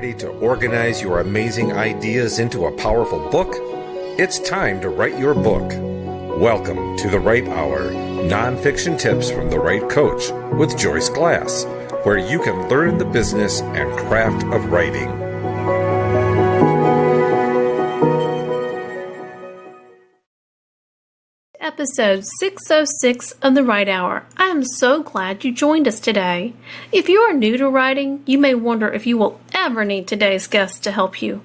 ready to organize your amazing ideas into a powerful book? It's time to write your book. Welcome to The Right Hour, nonfiction tips from the right coach with Joyce Glass, where you can learn the business and craft of writing. Episode 606 of The Right Hour. I am so glad you joined us today. If you are new to writing, you may wonder if you will ever need today's guest to help you.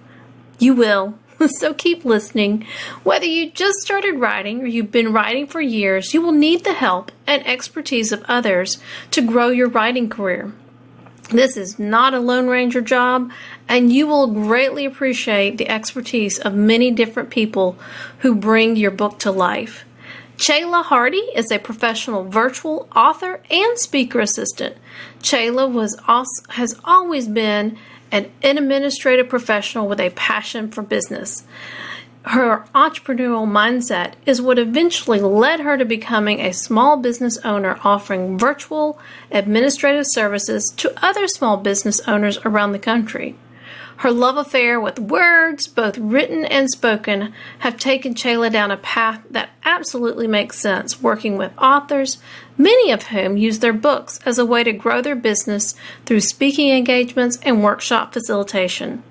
You will, so keep listening. Whether you just started writing or you've been writing for years, you will need the help and expertise of others to grow your writing career. This is not a Lone Ranger job, and you will greatly appreciate the expertise of many different people who bring your book to life. Chayla Hardy is a professional virtual author and speaker assistant. Chayla has always been an administrative professional with a passion for business. Her entrepreneurial mindset is what eventually led her to becoming a small business owner offering virtual administrative services to other small business owners around the country. Her love affair with words, both written and spoken, have taken Chayla down a path that absolutely makes sense, working with authors, many of whom use their books as a way to grow their business through speaking engagements and workshop facilitation.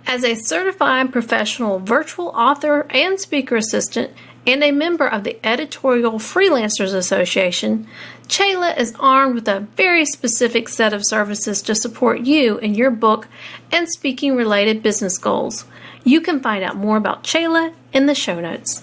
As a certified professional virtual author and speaker assistant and a member of the Editorial Freelancers Association, Chayla is armed with a very specific set of services to support you in your book and speaking-related business goals. You can find out more about Chayla in the show notes.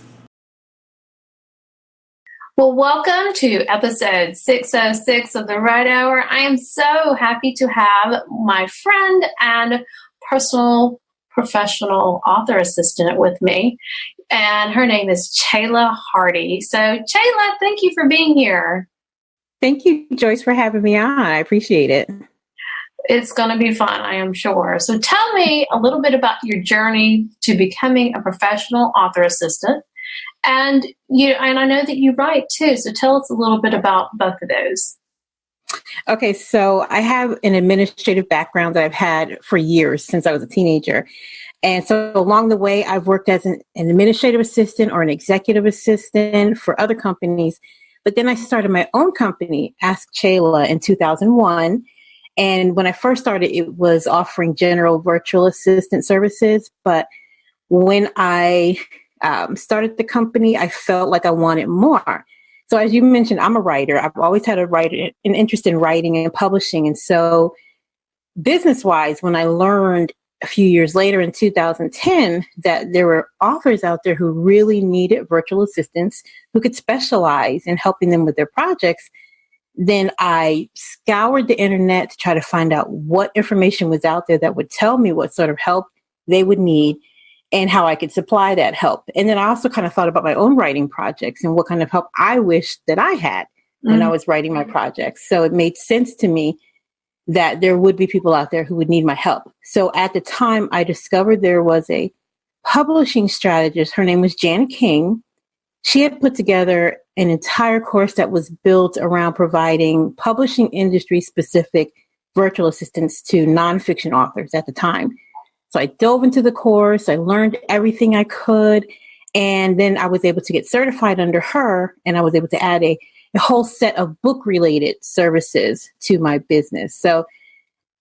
Well, welcome to episode 606 of The Right Hour. I am so happy to have my friend and personal professional author assistant with me, and her name is Chayla Hardy. So, Chayla, thank you for being here. Thank you, Joyce, for having me on. I appreciate it. It's going to be fun, I am sure. So tell me a little bit about your journey to becoming a professional author assistant. And I know that you write too. So tell us a little bit about both of those. Okay, so I have an administrative background that I've had for years since I was a teenager. And so along the way, I've worked as an administrative assistant or an executive assistant for other companies. But then I started my own company, Ask Chayla, in 2001. And when I first started, it was offering general virtual assistant services. But when I started the company, I felt like I wanted more. So as you mentioned, I'm a writer. I've always had an interest in writing and publishing. And so business-wise, when I learned a few years later in 2010 that there were authors out there who really needed virtual assistants who could specialize in helping them with their projects, then I scoured the internet to try to find out what information was out there that would tell me what sort of help they would need and how I could supply that help. And then I also kind of thought about my own writing projects and what kind of help I wished that I had when I was writing my projects. So it made sense to me that there would be people out there who would need my help. So at the time, I discovered there was a publishing strategist. Her name was Jan King. She had put together an entire course that was built around providing publishing industry-specific virtual assistance to nonfiction authors at the time. So I dove into the course. I learned everything I could. And then I was able to get certified under her, and I was able to add a whole set of book-related services to my business. So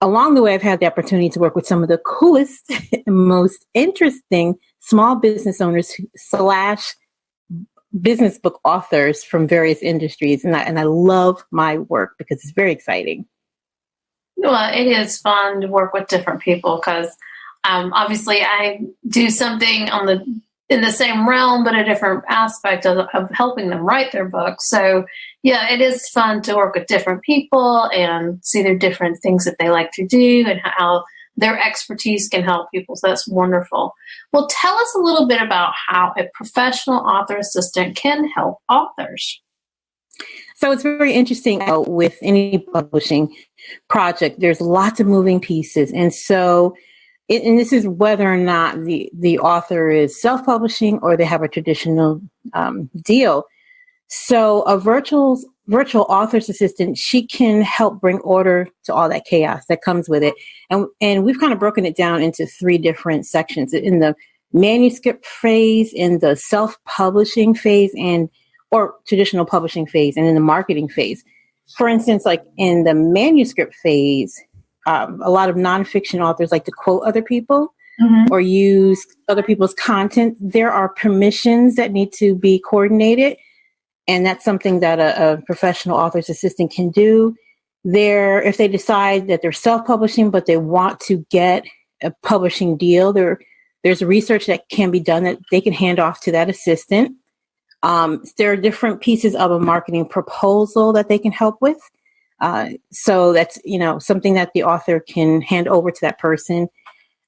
along the way, I've had the opportunity to work with some of the coolest and most interesting small business owners / business book authors from various industries. And I love my work because it's very exciting. Well, it is fun to work with different people because obviously I do something in the same realm, but a different aspect of helping them write their book. So yeah, it is fun to work with different people and see their different things that they like to do and how their expertise can help people. So that's wonderful. Well, tell us a little bit about how a professional author assistant can help authors. So it's very interesting with any publishing project, there's lots of moving pieces. And so and this is whether or not the author is self-publishing or they have a traditional deal. So a virtual virtual author's assistant, she can help bring order to all that chaos that comes with it. And we've kind of broken it down into 3 different sections: in the manuscript phase, in the self-publishing phase, or traditional publishing phase, and in the marketing phase. For instance, like in the manuscript phase, a lot of nonfiction authors like to quote other people or use other people's content. There are permissions that need to be coordinated, and that's something that a professional author's assistant can do. If they decide that they're self-publishing, but they want to get a publishing deal, there's research that can be done that they can hand off to that assistant. There are different pieces of a marketing proposal that they can help with. So that's, something that the author can hand over to that person.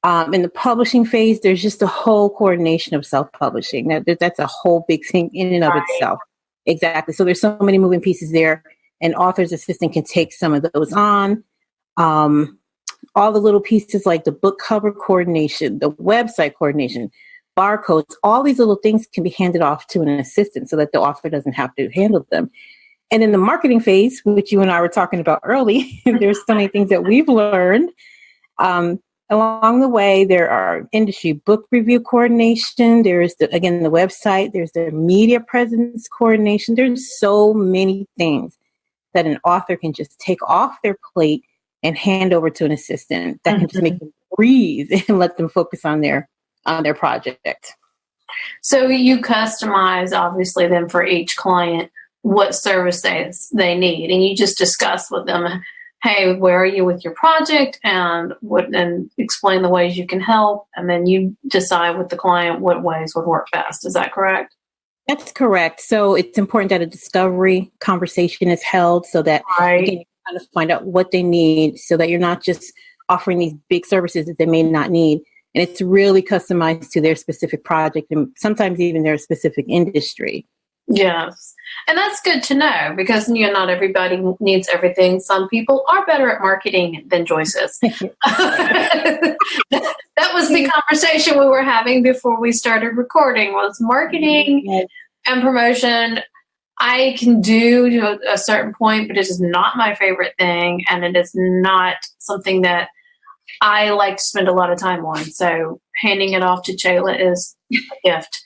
In the publishing phase, there's just a whole coordination of self-publishing. That's a whole big thing in and of itself. Exactly. So there's so many moving pieces there. An author's assistant can take some of those on. All the little pieces like the book cover coordination, the website coordination, barcodes, all these little things can be handed off to an assistant so that the author doesn't have to handle them. And in the marketing phase, which you and I were talking about early, there's so many things that we've learned. Along the way, there are industry book review coordination. There's, the website. There's the media presence coordination. There's so many things that an author can just take off their plate and hand over to an assistant that can just make them breathe and let them focus on their project. So you customize, obviously, then for each client what services they need, and you just discuss with them, hey, where are you with your project, and explain the ways you can help, and then you decide with the client what ways would work best. Is that correct? That's correct. So it's important that a discovery conversation is held so that you can kind of find out what they need, so that you're not just offering these big services that they may not need. And it's really customized to their specific project and sometimes even their specific industry. Yes. And that's good to know because, not everybody needs everything. Some people are better at marketing than Joyces. That was the conversation we were having before we started recording, was marketing and promotion. I can do to a certain point, but it is not my favorite thing. And it is not something that I like to spend a lot of time on. So handing it off to Chayla is a gift.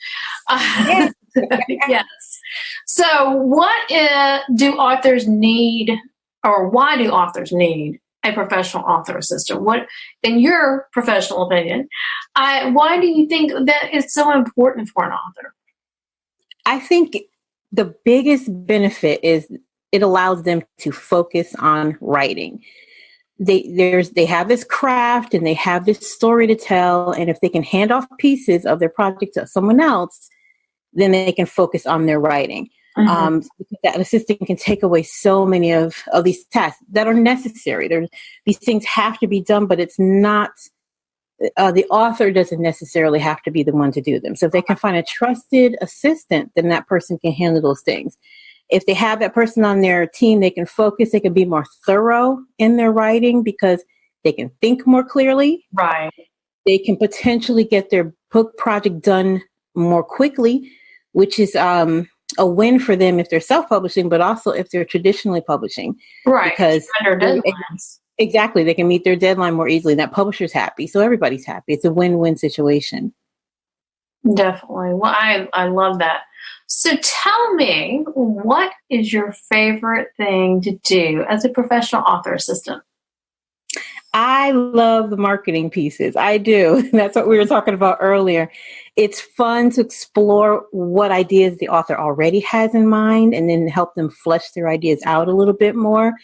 Yes. So what do authors need, or why do authors need a professional author assistant? What, in your professional opinion, why do you think that is so important for an author? I think the biggest benefit is it allows them to focus on writing. They have this craft and they have this story to tell, and if they can hand off pieces of their project to someone else, then they can focus on their writing. Because that assistant can take away so many of these tasks that are necessary. These things have to be done, but it's not, the author doesn't necessarily have to be the one to do them. So if they can find a trusted assistant, then that person can handle those things. If they have that person on their team, they can focus, they can be more thorough in their writing because they can think more clearly. Right. They can potentially get their book project done more quickly, which is a win for them if they're self-publishing, but also if they're traditionally publishing. Right. Because under deadlines. Exactly. They can meet their deadline more easily. That publisher's happy. So everybody's happy. It's a win-win situation. Definitely. Well, I love that. So tell me, what is your favorite thing to do as a professional author assistant? I love the marketing pieces. I do. That's what we were talking about earlier. It's fun to explore what ideas the author already has in mind and then help them flesh their ideas out a little bit more,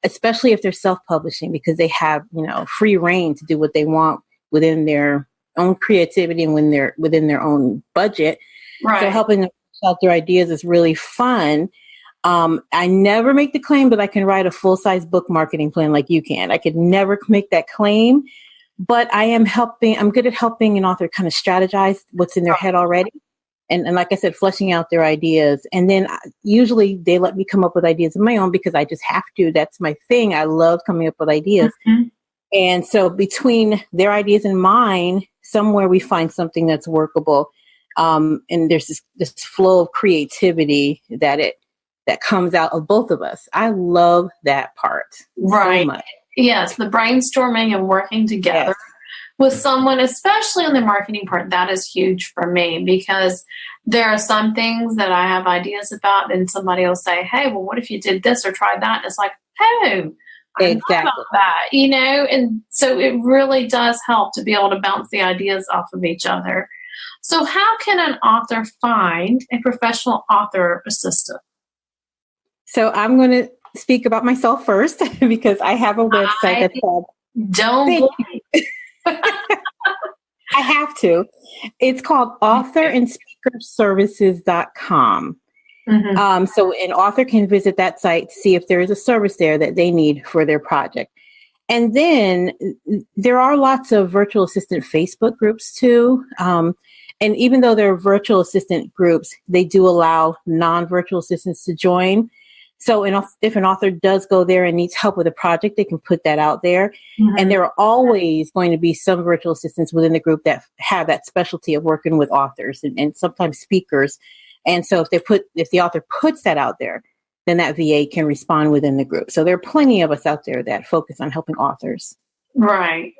especially if they're self-publishing, because they have, free reign to do what they want within their own creativity and when they're within their own budget. Right. So helping them flesh out their ideas is really fun. I never make the claim that I can write a full-size book marketing plan like you can. I could never make that claim, but I'm good at helping an author kind of strategize what's in their head already. And like I said, fleshing out their ideas. And then usually they let me come up with ideas of my own because I just have to. That's my thing. I love coming up with ideas. Mm-hmm. And so between their ideas and mine, somewhere we find something that's workable. And there's this flow of creativity that that comes out of both of us. I love that part so much. Yes, the brainstorming and working together with someone, especially on the marketing part, that is huge for me, because there are some things that I have ideas about and somebody will say, hey, well, what if you did this or tried that? And it's like, oh, I know about that, and so it really does help to be able to bounce the ideas off of each other. So how can an author find a professional author assistant? So I'm going to speak about myself first because I have a website that's called I have to. It's called author.Services.com. So an author can visit that site to see if there is a service there that they need for their project. And then there are lots of virtual assistant Facebook groups too. And even though there are virtual assistant groups, they do allow non-virtual assistants to join. So if an author does go there and needs help with a project, they can put that out there. And there are always going to be some virtual assistants within the group that have that specialty of working with authors and sometimes speakers. And so if the author puts that out there, then that VA can respond within the group. So there are plenty of us out there that focus on helping authors. Right.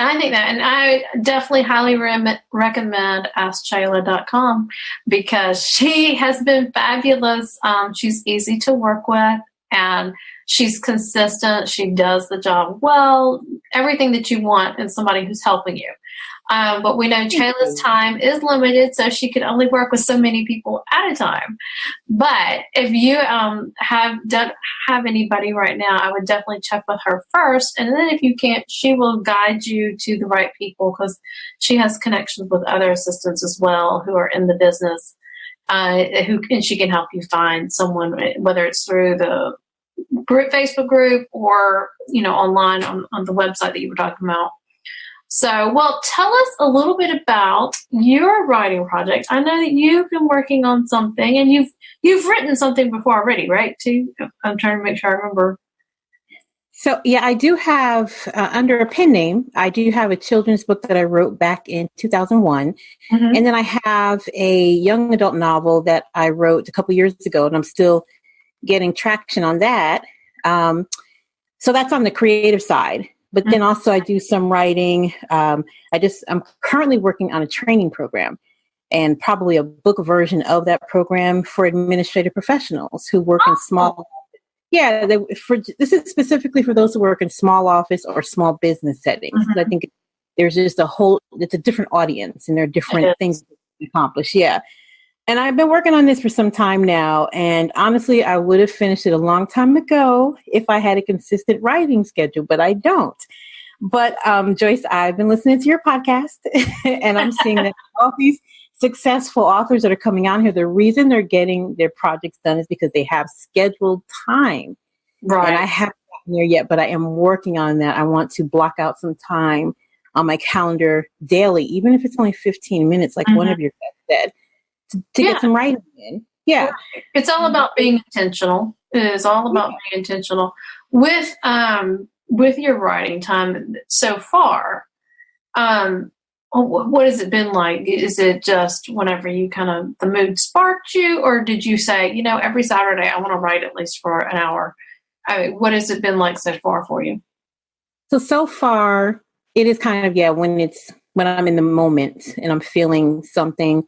I think that, and I definitely highly recommend AskChandler.com because she has been fabulous. She's easy to work with and she's consistent. She does the job well, everything that you want in somebody who's helping you. But we know Chandler's time is limited, so she can only work with so many people at a time. But if you have anybody right now, I would definitely check with her first. And then if you can't, she will guide you to the right people because she has connections with other assistants as well who are in the business, and she can help you find someone, whether it's through the Facebook group or, online on the website that you were talking about. So, well, tell us a little bit about your writing project. I know that you've been working on something and you've written something before already, right? Too. I'm trying to make sure I remember. So, yeah, I do have, under a pen name, I do have a children's book that I wrote back in 2001. And then I have a young adult novel that I wrote a couple years ago, and I'm still getting traction on that. So that's on the creative side. But then also I do some writing. I'm currently working on a training program and probably a book version of that program for administrative professionals who work in small. Yeah, this is specifically for those who work in small office or small business settings. I think there's just it's a different audience and there are different things to accomplish. Yeah. And I've been working on this for some time now. And honestly, I would have finished it a long time ago if I had a consistent writing schedule, but I don't. But Joyce, I've been listening to your podcast and I'm seeing that all these successful authors that are coming on here, the reason they're getting their projects done is because they have scheduled time. Right. And I haven't gotten there yet, but I am working on that. I want to block out some time on my calendar daily, even if it's only 15 minutes, like one of your guests said. To get some writing in. Yeah. It's all about being intentional. It is all about being intentional with your writing time so far. What has it been like? Is it just whenever you the mood sparked you, or did you say, every Saturday I want to write at least for an hour? What has it been like so far for you? So far it is when I'm in the moment and I'm feeling something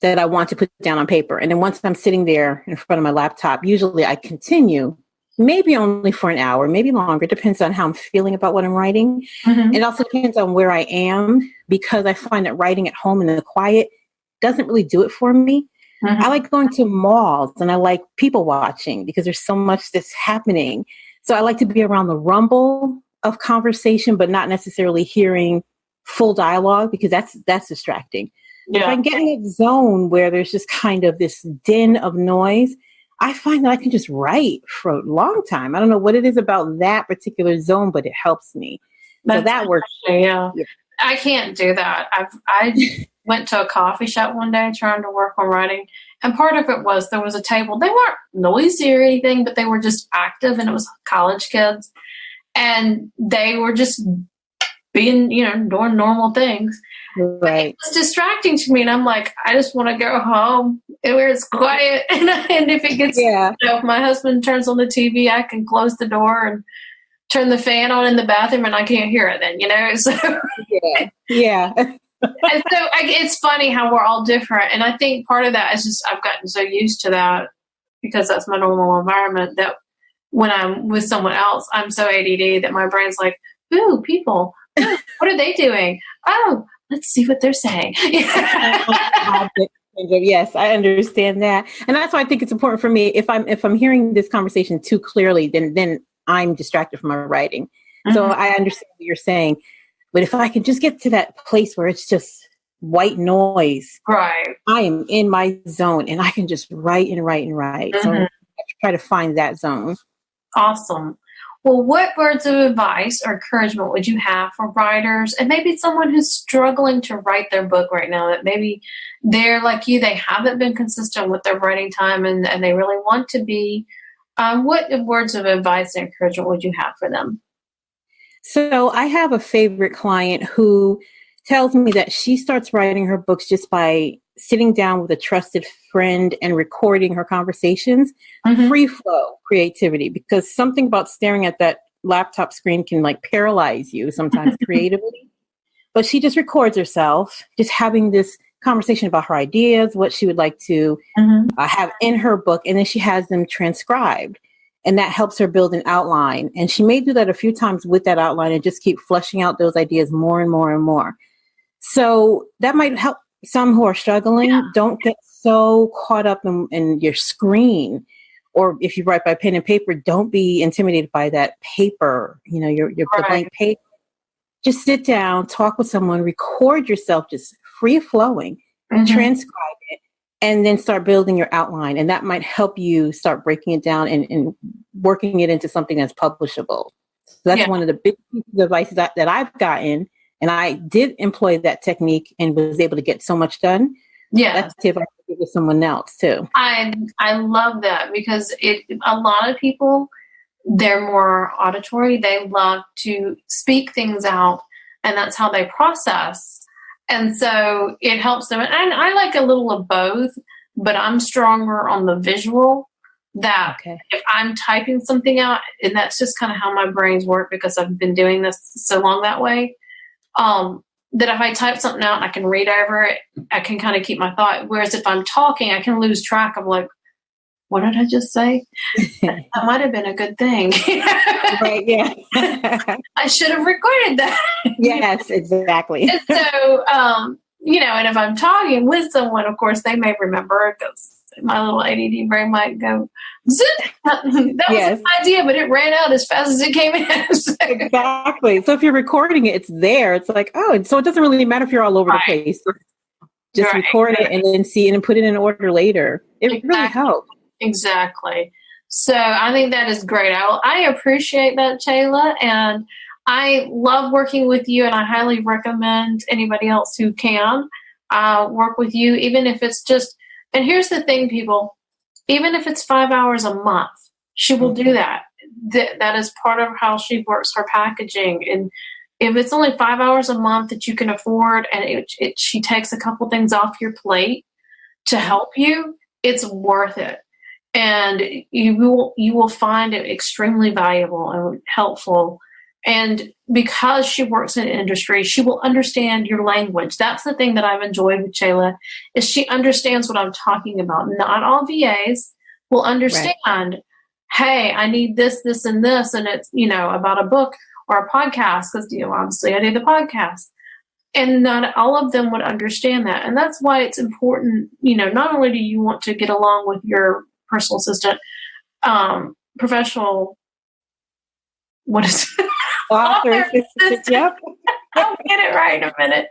that I want to put down on paper. And then once I'm sitting there in front of my laptop, usually I continue, maybe only for an hour, maybe longer, depends on how I'm feeling about what I'm writing. It also depends on where I am, because I find that writing at home in the quiet doesn't really do it for me. I like going to malls and I like people watching because there's so much that's happening. So I like to be around the rumble of conversation, but not necessarily hearing full dialogue because that's distracting. Yeah. If I get in a zone where there's just kind of this din of noise, I find that I can just write for a long time. I don't know what it is about that particular zone, but it helps me. So that works. Yeah. I can't do that. I went to a coffee shop one day trying to work on writing. And part of it was there was a table. They weren't noisy or anything, but they were just active, and it was college kids. And they were just being, doing normal things. Right. It's distracting to me. And I'm like, I just want to go home where it's quiet. And if it gets, if my husband turns on the TV, I can close the door and turn the fan on in the bathroom and I can't hear it then, So, yeah. And so it's funny how we're all different. And I think part of that is just I've gotten so used to that because that's my normal environment that when I'm with someone else, I'm so ADD that my brain's like, ooh, people, ooh, what are they doing? Oh, let's see what they're saying. Yes, I understand that. And that's why I think it's important for me. If I'm hearing this conversation too clearly, then I'm distracted from my writing. Mm-hmm. So I understand what you're saying. But if I can just get to that place where it's just white noise, right? I am in my zone and I can just write and write and write. Mm-hmm. So I try to find that zone. Awesome. Well, what words of advice or encouragement would you have for writers and maybe someone who's struggling to write their book right now, that maybe they're like you, they haven't been consistent with their writing time and they really want to be? What words of advice and encouragement would you have for them? So I have a favorite client who tells me that she starts writing her books just by sitting down with a trusted friend and recording her conversations. Mm-hmm. Free flow creativity, because something about staring at that laptop screen can like paralyze you sometimes creatively. But she just records herself, just having this conversation about her ideas, what she would like to have in her book, and then she has them transcribed. And that helps her build an outline. And she may do that a few times with that outline and just keep fleshing out those ideas more and more and more. So that might help some who are struggling. Yeah. Don't get so caught up in your screen. Or if you write by pen and paper, don't be intimidated by that paper, your the blank paper. Just sit down, talk with someone, record yourself just free flowing, transcribe it, and then start building your outline. And that might help you start breaking it down and working it into something that's publishable. So that's one of the big pieces of advice that I've gotten. And I did employ that technique and was able to get so much done. Yeah. That's a tip I could give to someone else too. I love that because a lot of people, they're more auditory. They love to speak things out and that's how they process. And so it helps them. And I like a little of both, but I'm stronger on the visual that if I'm typing something out, and that's just kind of how my brains work because I've been doing this so long that way, that if I type something out and I can read over it, I can kind of keep my thought. Whereas if I'm talking, I can lose track of like, what did I just say? That might have been a good thing. Right, yeah. I should have recorded that. Yes, exactly. And so, and if I'm talking with someone, of course, they may remember because my little ADD brain might go, zip. That was an idea, but it ran out as fast as it came in. Exactly. So if you're recording it, it's there. It's like, so it doesn't really matter if you're all over the place. Just record it and then see it and put it in order later. It really helps. Exactly. So I think that is great. I appreciate that, Chayla, and I love working with you, and I highly recommend anybody else who can work with you, even if it's just, and here's the thing, people, even if it's 5 hours a month, she will do that. That is part of how she works her packaging. And if it's only 5 hours a month that you can afford, and she takes a couple things off your plate to help you, it's worth it. And you will find it extremely valuable and helpful. And because she works in the industry, she will understand your language. That's the thing that I've enjoyed with Chayla, is she understands what I'm talking about. Not all VAs will understand, hey, I need this, this, and this, and it's, about a book or a podcast, because, obviously I do the podcast. And not all of them would understand that. And that's why it's important, not only do you want to get along with your personal assistant, professional, what is it? Author assistant, yep. I'll get it right in a minute.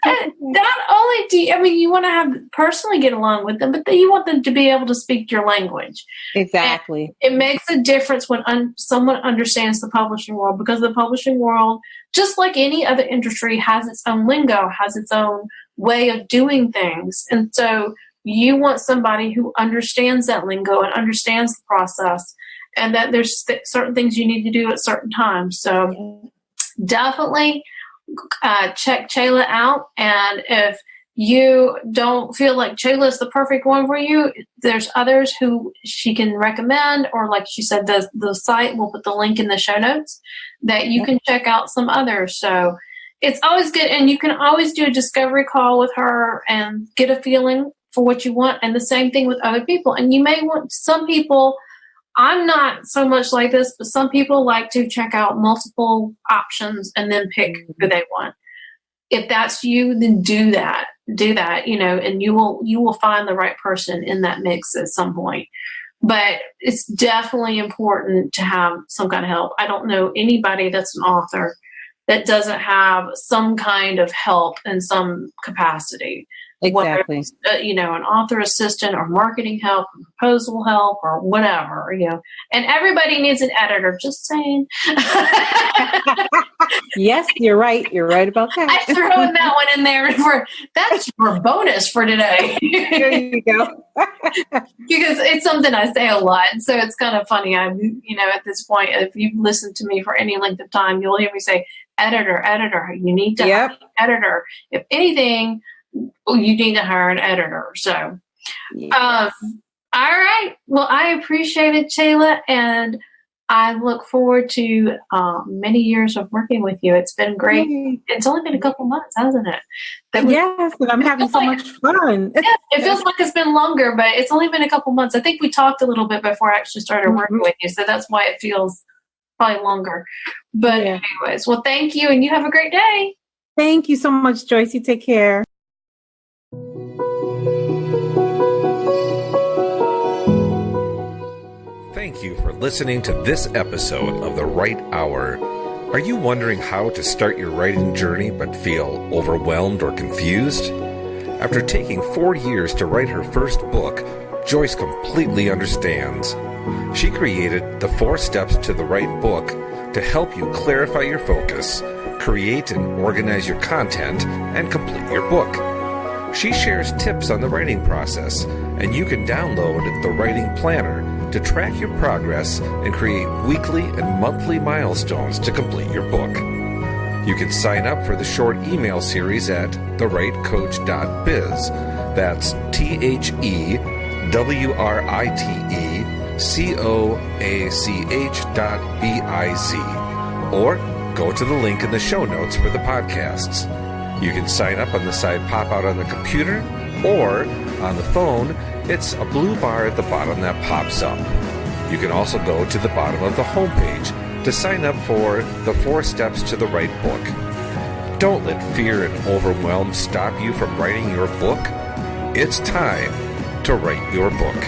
And not only you want to personally get along with them, but you want them to be able to speak your language. Exactly. And it makes a difference when someone understands the publishing world, because the publishing world, just like any other industry, has its own lingo, has its own way of doing things. And so you want somebody who understands that lingo and understands the process, and that there's certain things you need to do at certain times. So definitely check Chayla out. And if you don't feel like Chayla is the perfect one for you, there's others who she can recommend, or like she said, the site, we'll put the link in the show notes, that you can check out some others. So it's always good. And you can always do a discovery call with her and get a feeling for what you want. And the same thing with other people. And you may want some people, I'm not so much like this, but some people like to check out multiple options and then pick who they want. If that's you, then do that, and you will find the right person in that mix at some point. But it's definitely important to have some kind of help. I don't know anybody that's an author that doesn't have some kind of help in some capacity. Exactly. Whether it's, an author assistant or marketing help, or proposal help, or whatever, And everybody needs an editor, just saying. Yes, you're right. You're right about that. I'm throwing that one in there that's your bonus for today. There you go. Because it's something I say a lot. So it's kind of funny. At this point, if you've listened to me for any length of time, you'll hear me say, editor, you need to hire an editor. If anything, you need to hire an editor. So, all right. Well, I appreciate it, Chayla, and I look forward to many years of working with you. It's been great. Yay. It's only been a couple months, hasn't it? Yes, and I'm having so much fun. Yeah, it feels like it's been longer, but it's only been a couple months. I think we talked a little bit before I actually started working with you, so that's why it feels probably longer. But anyways, well, thank you, and you have a great day. Thank you so much, Joyce. You take care. Thank you for listening to this episode of The Right Hour. Are you wondering how to start your writing journey but feel overwhelmed or confused? After taking 4 years to write her first book, Joyce completely understands. She created the 4 steps to the right book to help you clarify your focus, create and organize your content, and complete your book. She shares tips on the writing process, and you can download the Writing Planner to track your progress and create weekly and monthly milestones to complete your book. You can sign up for the short email series at thewritecoach.biz. That's TheWriteCoach.biz. Or go to the link in the show notes for the podcasts. You can sign up on the side pop out on the computer, or on the phone, it's a blue bar at the bottom that pops up. You can also go to the bottom of the homepage to sign up for the 4 steps to the right book. Don't let fear and overwhelm stop you from writing your book. It's time to write your book.